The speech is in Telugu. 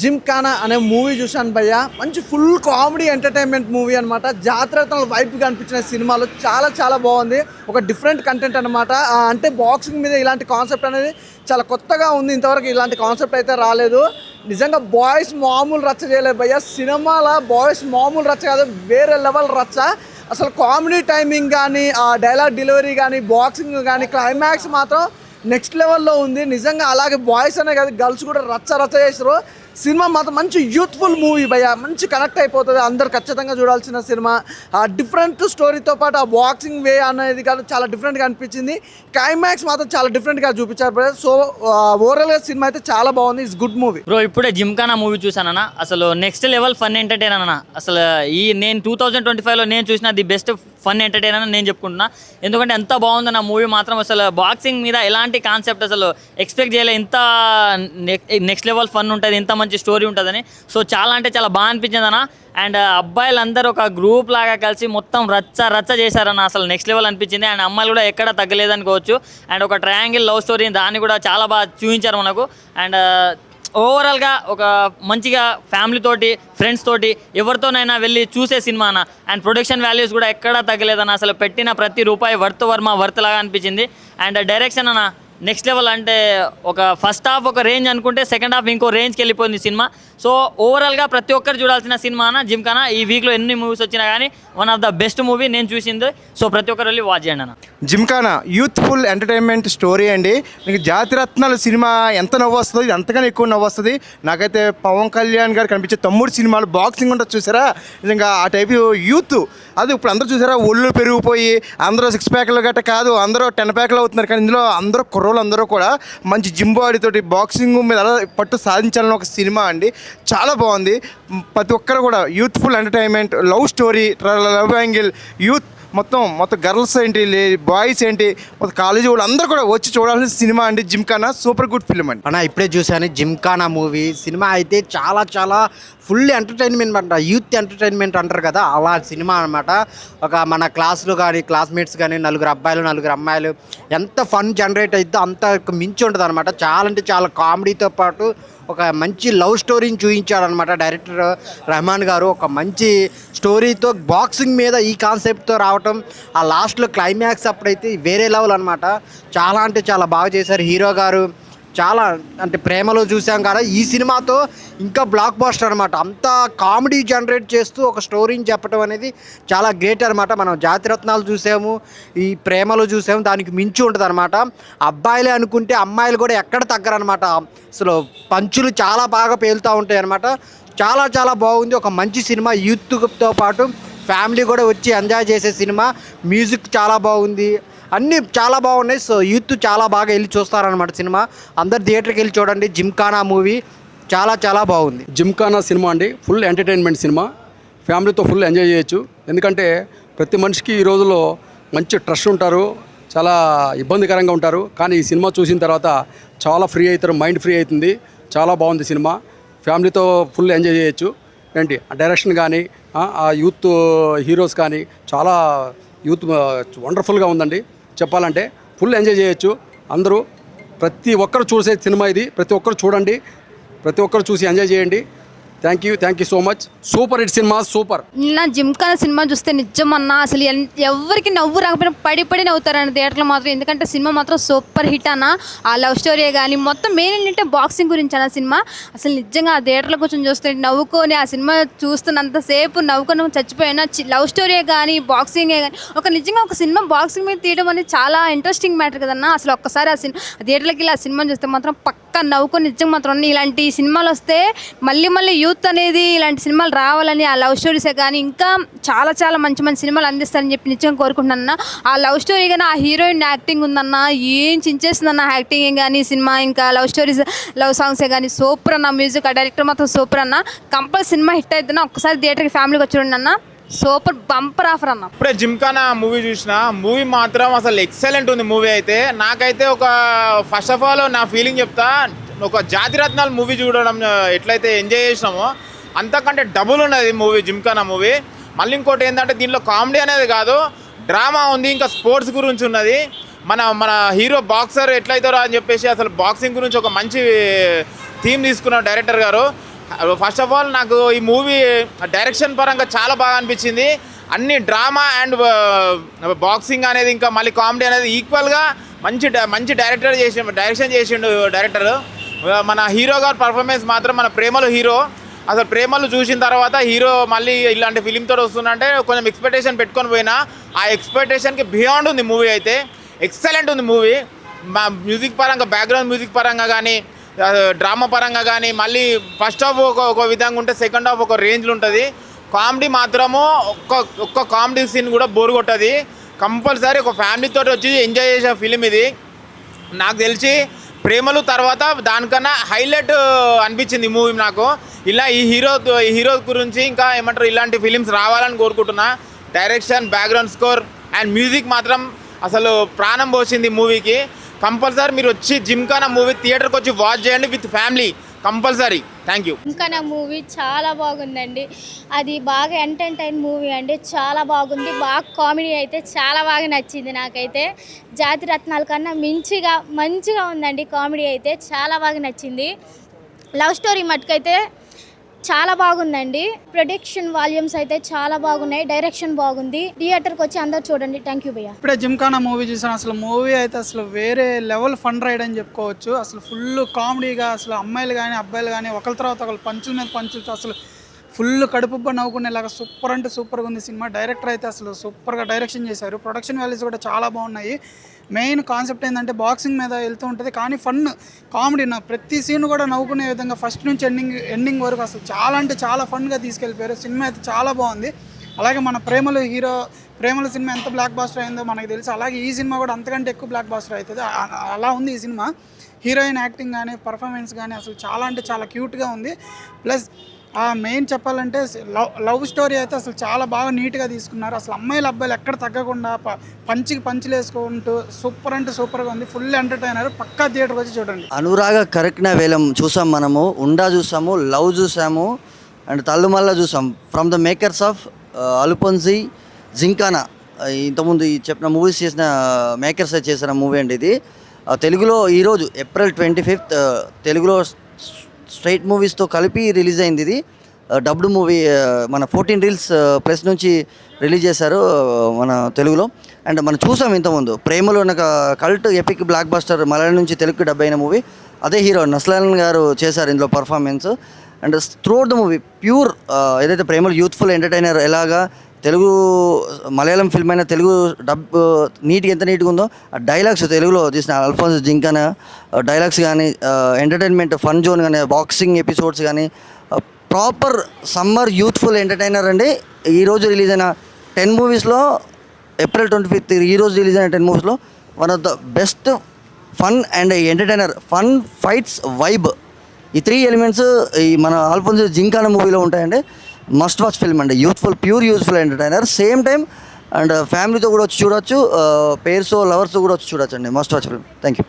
జిమ్ఖానా అనే మూవీ చూశాను భయ్య. మంచి ఫుల్ కామెడీ ఎంటర్టైన్మెంట్ మూవీ అనమాట. జాతరతల వైపు కనిపించిన సినిమాలో చాలా చాలా బాగుంది. ఒక డిఫరెంట్ కంటెంట్ అనమాట. అంటే బాక్సింగ్ మీద ఇలాంటి కాన్సెప్ట్ అనేది చాలా కొత్తగా ఉంది. ఇంతవరకు ఇలాంటి కాన్సెప్ట్ అయితే రాలేదు. నిజంగా బాయ్స్ మామూలు రచ్చ చేయలేదు భయ్య. సినిమాలో బాయ్స్ మామూలు రచ్చ కాదు, వేరే లెవెల్ రచ్చ. అసలు కామెడీ టైమింగ్ కానీ, ఆ డైలాగ్ డెలివరీ కానీ, బాక్సింగ్ కానీ, క్లైమాక్స్ మాత్రం నెక్స్ట్ లెవెల్లో ఉంది నిజంగా. అలాగే బాయ్స్ అనే కాదు, గర్ల్స్ కూడా రచ్చ రచ్చ చేస్తారు. సినిమా మాత్రం మంచి యూత్ఫుల్ మూవీ భయ్య. మంచి కనెక్ట్ అయిపోతుంది, అందరు ఖచ్చితంగా చూడాల్సిన సినిమా. ఆ డిఫరెంట్ స్టోరీతో పాటు ఆ బాక్సింగ్ వే అనేది కాదు, చాలా డిఫరెంట్గా అనిపించింది. క్లైమాక్స్ మాత్రం చాలా డిఫరెంట్గా చూపించారు బ్రో. సో ఓవరాల్గా సినిమా అయితే చాలా బాగుంది. It's good movie bro. ఇప్పుడే జిమ్ఖానా మూవీ చూసానన్న, అసలు నెక్స్ట్ లెవెల్ ఫన్ ఎంటర్టైన్ అన్న. అసలు నేను 2025లో నేను చూసిన ది బెస్ట్ ఫన్ ఎంటర్టైన్ అని నేను చెప్పుకుంటున్నా. ఎందుకంటే ఎంత బాగుంది నా మూవీ మాత్రం. అసలు బాక్సింగ్ మీద ఎలాంటి కాన్సెప్ట్ అసలు ఎక్స్పెక్ట్ చేయలేదు. ఇంత నెక్స్ట్ లెవెల్ ఫన్ ఉంటుంది, ఇంత మంచి స్టోరీ ఉంటుందని. సో చాలా అంటే చాలా బాగా అనిపించింది అన్న. అండ్ అబ్బాయిలందరూ ఒక గ్రూప్ లాగా కలిసి మొత్తం రచ్చ రచ్చ చేశారన్న. అసలు నెక్స్ట్ లెవెల్ అనిపించింది. అండ్ అమ్మాయిలు కూడా ఎక్కడ తగ్గలేదనుకోవచ్చు. అండ్ ఒక ట్రయాంగిల్ లవ్ స్టోరీ దాన్ని కూడా చాలా బాగా చూపించారు మనకు. అండ్ ఓవరాల్గా ఒక మంచిగా ఫ్యామిలీ తోటి, ఫ్రెండ్స్ తోటి, ఎవరితోనైనా వెళ్ళి చూసే సినిమా అన్న. అండ్ ప్రొడక్షన్ వాల్యూస్ కూడా ఎక్కడా తగ్గలేదన్న. అసలు పెట్టిన ప్రతి రూపాయి వర్త్ లాగా అనిపించింది. అండ్ డైరెక్షన్ అన్న నెక్స్ట్ లెవెల్. అంటే ఒక ఫస్ట్ హాఫ్ ఒక రేంజ్ అనుకుంటే సెకండ్ హాఫ్ ఇంకో రేంజ్కి వెళ్ళిపోయింది సినిమా. సో ఓవరాల్గా ప్రతి ఒక్కరు చూడాల్సిన సినిమా అన్న జిమ్ఖానా. ఈ వీక్లో ఎన్ని మూవీస్ వచ్చినా కానీ one of the best movie నేను చూసింది. సో ప్రతి ఒక్కరు వెళ్ళి వాచ్ చేయండి అన్న. జిమ్ఖానా యూత్ఫుల్ ఎంటర్టైన్మెంట్ స్టోరీ అండి. మీకు జాతిరత్నాలు సినిమా ఎంత నవ్వు వస్తుంది, అంతగానే ఎక్కువ నవ్వు వస్తుంది. నాకైతే పవన్ కళ్యాణ్ గారు కనిపించే తమ్ముడు సినిమాలు బాక్సింగ్ ఉంటుంది చూసారా, నిజంగా ఆ టైప్ యూత్. అది ఇప్పుడు అందరూ చూసారా, ఒళ్ళు పెరిగిపోయి అందరూ 6 ప్యాక్లు గట్ట కాదు, అందరూ 10 ప్యాక్లు అవుతున్నారు. కానీ ఇందులో అందరూ కుర్రోళ్ళు అందరూ కూడా మంచి జిమ్ బాడీతోటి బాక్సింగ్ మీద అలా పట్టు సాధించాలని ఒక సినిమా అండి. చాలా బాగుంది. ప్రతి ఒక్కరు కూడా youthful entertainment, love story, love angle, youth మొత్తం గర్ల్స్ ఏంటి, బాయ్స్ ఏంటి, మొత్తం కాలేజీ వాళ్ళు అందరూ కూడా వచ్చి చూడాల్సిన సినిమా అండి జిమ్ఖానా. సూపర్ గుడ్ ఫిల్మ్ అండి. అన్న ఇప్పుడే చూశాను జిమ్ఖానా మూవీ. సినిమా అయితే చాలా చాలా ఫుల్ ఎంటర్టైన్మెంట్ అంట, యూత్ ఎంటర్టైన్మెంట్ అంటారు కదా, అలా సినిమా అనమాట. ఒక మన క్లాస్లో కానీ క్లాస్మేట్స్ కానీ 4 అబ్బాయిలు 4 అమ్మాయిలు ఎంత ఫన్ జనరేట్ అవుతుందో అంత మించి ఉంటుంది అనమాట. చాలా అంటే చాలా కామెడీతో పాటు ఒక మంచి లవ్ స్టోరీని చూపించాడనమాట డైరెక్టర్ రెహమాన్ గారు. ఒక మంచి స్టోరీతో బాక్సింగ్ మీద ఈ కాన్సెప్ట్తో రావటం, ఆ లాస్ట్లో క్లైమాక్స్ అప్పుడైతే వేరే లెవెల్ అనమాట. చాలా అంటే చాలా బాగా చేశారు హీరో గారు. చాలా అంటే ప్రేమలో చూసాం కదా, ఈ సినిమాతో ఇంకా బ్లాక్ బాస్టర్ అనమాట. అంత కామెడీ జనరేట్ చేస్తూ ఒక స్టోరీని చెప్పడం అనేది చాలా గ్రేట్ అనమాట. మనం జాతిరత్నాలు చూసాము, ఈ ప్రేమలో చూసాము, దానికి మించి ఉంటుంది అనమాట. అబ్బాయిలే అనుకుంటే అమ్మాయిలు కూడా ఎక్కడ తగ్గరనమాట. అసలు పంచులు చాలా బాగా పేలుతూ ఉంటాయి అనమాట. చాలా చాలా బాగుంది. ఒక మంచి సినిమా, యూత్తో పాటు ఫ్యామిలీ కూడా వచ్చి ఎంజాయ్ చేసే సినిమా. మ్యూజిక్ చాలా బాగుంది, అన్నీ చాలా బాగున్నాయి. సో యూత్ చాలా బాగా వెళ్ళి చూస్తారనమాట సినిమా. అందరు థియేటర్కి వెళ్ళి చూడండి జిమ్ఖానా మూవీ. చాలా చాలా బాగుంది. జిమ్ఖానా సినిమా అండి ఫుల్ ఎంటర్టైన్మెంట్ సినిమా. ఫ్యామిలీతో ఫుల్ ఎంజాయ్ చేయొచ్చు. ఎందుకంటే ప్రతి మనిషికి ఈ రోజుల్లో మంచి ట్రస్ట్ ఉంటారు, చాలా ఇబ్బందికరంగా ఉంటారు. కానీ ఈ సినిమా చూసిన తర్వాత చాలా ఫ్రీ అవుతారు, మైండ్ ఫ్రీ అవుతుంది. చాలా బాగుంది సినిమా. ఫ్యామిలీతో ఫుల్ ఎంజాయ్ చేయొచ్చు. ఏంటి ఆ డైరెక్షన్ కానీ, ఆ యూత్ హీరోస్ కానీ చాలా యూత్ వండర్ఫుల్గా ఉందండి. చెప్పాలంటే ఫుల్ ఎంజాయ్ చేయొచ్చు అందరూ. ప్రతి ఒక్కరు చూసే సినిమా ఇది. ప్రతి ఒక్కరు చూడండి, ప్రతి ఒక్కరు చూసి ఎంజాయ్ చేయండి. Thank you so much. Super hit cinema, super. నిన్న జిమ్ఖానా సినిమా చూస్తే నిజమన్నా అసలు ఎవరికి నవ్వు రాకపోయినా పడి నవ్వుతారన్న థియేటర్లో మాత్రం. ఎందుకంటే సినిమా మాత్రం సూపర్ హిట్ అన్న. ఆ లవ్ స్టోరీ కానీ మొత్తం మెయిన్ ఏంటంటే బాక్సింగ్ గురించి అన్న సినిమా. అసలు నిజంగా ఆ థియేటర్లో కూర్చొని చూస్తే నవ్వుకొని, ఆ సినిమా చూస్తున్నంతసేపు నవ్వుకొని చచ్చిపోయినా. లవ్ స్టోరీ కానీ బాక్సింగే కానీ నిజంగా ఒక సినిమా బాక్సింగ్ మీద తీయడం అనేది చాలా ఇంట్రెస్టింగ్ మ్యాటర్ కదన్నా. అసలు ఒక్కసారి ఆ థియేటర్లోకి వెళ్ళి ఆ సినిమా చూస్తే మాత్రం పక్కా నవ్వుకొని నిజంగా మాత్రం ఇలాంటి సినిమాలు వస్తే మళ్ళీ యూత్ అనేది ఇలాంటి సినిమాలు రావాలని, ఆ లవ్ స్టోరీసే కానీ ఇంకా చాలా చాలా మంచి మంచి సినిమాలు అందిస్తారని చెప్పి నిజంగా కోరుకుంటున్నాను. ఆ లవ్ స్టోరీ కానీ, ఆ హీరోయిన్ యాక్టింగ్ ఉందన్న, ఏం చించేస్తుందన్న యాక్టింగ్ కానీ, సినిమా ఇంకా లవ్ స్టోరీస్, లవ్ సాంగ్సే కానీ సూపర్ అన్న. మ్యూజిక్, ఆ డైరెక్టర్ మాత్రం సూపర్ అన్న. కంపల్సరీ సినిమా హిట్ అవుతుందన్న. ఒక్కసారి థియేటర్కి ఫ్యామిలీకి వచ్చి చూడండి అన్న. సూపర్ బంపర్ ఆఫర్ అన్న. ఇప్పుడే జిమ్ఖానా మూవీ చూసిన. మూవీ మాత్రం అసలు ఎక్సలెంట్ ఉంది మూవీ అయితే. నాకైతే ఒక ఫస్ట్ ఆఫ్ ఆల్ నా ఫీలింగ్ చెప్తా, ఒక జాతిరత్నాలు మూవీ చూడడం ఎట్లయితే ఎంజాయ్ చేసినామో అంతకంటే డబుల్ ఉన్నది మూవీ జిమ్ఖానా మూవీ. మళ్ళీ ఇంకోటి ఏంటంటే దీనిలో కామెడీ అనేది కాదు, డ్రామా ఉంది, ఇంకా స్పోర్ట్స్ గురించి ఉన్నది. మన హీరో బాక్సర్ ఎట్లయితారో అని చెప్పేసి అసలు బాక్సింగ్ గురించి ఒక మంచి థీమ్ తీసుకున్నారు డైరెక్టర్ గారు. ఫస్ట్ ఆఫ్ ఆల్ నాకు ఈ మూవీ డైరెక్షన్ పరంగా చాలా బాగా అనిపించింది. అన్ని డ్రామా అండ్ బాక్సింగ్ అనేది ఇంకా మళ్ళీ కామెడీ అనేది ఈక్వల్గా మంచి డైరెక్షన్ చేసిండు డైరెక్టర్. మన హీరో గారి పర్ఫార్మెన్స్ మాత్రం మన ప్రేమలు హీరో. అసలు ప్రేమలు చూసిన తర్వాత హీరో మళ్ళీ ఇలాంటి ఫిలింతో వస్తుందంటే కొంచెం ఎక్స్పెక్టేషన్ పెట్టుకొని పోయినా ఆ ఎక్స్పెక్టేషన్కి బియాండ్ ఉంది మూవీ అయితే. ఎక్సలెంట్ ఉంది మూవీ. మ్యూజిక్ పరంగా, బ్యాక్గ్రౌండ్ మ్యూజిక్ పరంగా కానీ, డ్రామా పరంగా కానీ, మళ్ళీ ఫస్ట్ హాఫ్ ఒక విధంగా ఉంటే సెకండ్ హాఫ్ ఒక రేంజ్లో ఉంటుంది. కామెడీ మాత్రము ఒక్క కామెడీ సీన్ కూడా బోర్ కొట్టది. కంపల్సరీ ఒక ఫ్యామిలీతో వచ్చి ఎంజాయ్ చేసే ఫిలిం ఇది. నాకు తెలిసి ప్రేమలు తర్వాత దానికన్నా హైలైట్ అనిపించింది ఈ మూవీ నాకు. ఇలా ఈ హీరో గురించి ఇంకా ఏమంటారు ఇలాంటి ఫిలిమ్స్ రావాలని కోరుకుంటున్నా. Direction, background score and music మాత్రం అసలు ప్రాణం పోసింది మూవీకి. కంపల్సరీ మీరు వచ్చి జిమ్ఖానా మూవీ థియేటర్కి వచ్చి వాచ్ చేయండి with family compulsory. Thank you. Gymkhana movie చాలా బాగుందండి. అది బాగా ఎంటర్టైన్ మూవీ అండి, చాలా బాగుంది. బాగా కామెడీ అయితే చాలా బాగా నచ్చింది నాకైతే. జాతి రత్నాల కన్నా మంచిగా ఉందండి. కామెడీ అయితే చాలా బాగా నచ్చింది. లవ్ స్టోరీ మటుకైతే చాలా బాగుందండి. ప్రొడక్షన్ వాల్యూమ్స్ అయితే చాలా బాగున్నాయి. డైరెక్షన్ బాగుంది. థియేటర్కి వచ్చి అందరూ చూడండి. థ్యాంక్ యూ భయ్య. ఇప్పుడే జిమ్ఖానా మూవీ చూసాను. అసలు మూవీ అయితే అసలు వేరే లెవెల్ ఫన్ రైడ్ అని చెప్పుకోవచ్చు. అసలు ఫుల్ కామెడీగా, అసలు అమ్మాయిలు కానీ అబ్బాయిలు కానీ ఒకరి తర్వాత ఒకరు పంచుల మీద పంచులతో అసలు ఫుల్ కడుపుబ్బ నవ్వుకునేలాగా సూపర్ అంటే సూపర్గా ఉంది సినిమా. డైరెక్టర్ అయితే అసలు సూపర్గా డైరెక్షన్ చేశారు. ప్రొడక్షన్ వాల్యూస్ కూడా చాలా బాగున్నాయి. మెయిన్ కాన్సెప్ట్ ఏంటంటే బాక్సింగ్ మీద వెళ్తూ ఉంటుంది కానీ ఫన్ కామెడీ. ప్రతి సీన్ కూడా నవ్వుకునే విధంగా ఫస్ట్ నుంచి ఎండింగ్ వరకు అసలు చాలా అంటే చాలా ఫన్గా తీసుకెళ్ళిపోయారు. సినిమా అయితే చాలా బాగుంది. అలాగే మన ప్రేమల సినిమా ఎంత బ్లాక్ బాస్టర్ అయిందో మనకు తెలుసు. అలాగే ఈ సినిమా కూడా అంతకంటే ఎక్కువ బ్లాక్ బాస్టర్ అవుతుంది. అలా ఉంది ఈ సినిమా. హీరోయిన్ యాక్టింగ్ కానీ, పర్ఫార్మెన్స్ కానీ అసలు చాలా అంటే చాలా క్యూట్గా ఉంది. ప్లస్ మెయిన్ చెప్పాలంటే లవ్ స్టోరీ అయితే అసలు చాలా బాగా నీట్గా తీసుకున్నారు. అసలు అమ్మాయిలు అబ్బాయిలు ఎక్కడ తగ్గకుండా పంచులు వేసుకుంటూ సూపర్ అంటే సూపర్గా ఉంది. Full entertainer. పక్కా థియేటర్కి వచ్చి చూడండి. అనురాగ కరెక్ట్న వేలం చూసాం, మనము ఉండా చూసాము, లవ్ చూసాము అండ్ తల్లుమల్ల చూసాం. From the makers of Alappuzha, Gymkhana. ఇంతకుముందు ఈ చెప్పిన మూవీస్ చేసిన మేకర్స్ చేసిన మూవీ అండి ఇది. తెలుగులో ఈరోజు April 25th తెలుగులో స్ట్రైట్ మూవీస్తో కలిపి రిలీజ్ అయింది. ఇది డబ్డ్ మూవీ. మన 14 Reels ప్రెస్ నుంచి రిలీజ్ చేశారు మన తెలుగులో. అండ్ మనం చూసాం ఇంతకుముందు ప్రేమలో ఒక cult epic block buster Malayalam నుంచి తెలుగుకి డబ్ అయిన మూవీ. అదే హీరో నస్లాన్ గారు చేశారు ఇందులో performance. And throughout the movie pure ఏదైతే ప్రేమలో యూత్ఫుల్ ఎంటర్టైనర్ ఎలాగా తెలుగు మలయాళం ఫిల్మ్ అయినా తెలుగు డబ్ ఎంత నీట్గా ఉందో ఆ డైలాగ్స్ తెలుగులో తీసిన అల్ఫోన్స్ జింకానా డైలాగ్స్ కానీ, ఎంటర్టైన్మెంట్ ఫన్ జోన్ కానీ, బాక్సింగ్ ఎపిసోడ్స్ కానీ ప్రాపర్ సమ్మర్ యూత్ఫుల్ ఎంటర్టైనర్ అండి. ఈరోజు రిలీజ్ అయిన 10 మూవీస్లో April 25th ఈరోజు రిలీజ్ అయిన 10 మూవీస్లో one of the best fun and entertainer. Fun, fights, vibe, ఈ 3 ఎలిమెంట్స్ ఈ మన అల్ఫోన్స్ జింకానా మూవీలో ఉంటాయండి. మస్ట్ వాచ్ ఫిల్మ్ అండి. Pure youthful entertainer. Same time and ఫ్యామిలీతో కూడా వచ్చి చూడొచ్చు, పేర్స్ లవర్స్ కూడా వచ్చి చూడొచ్చు అండి. Must watch film. Thank you.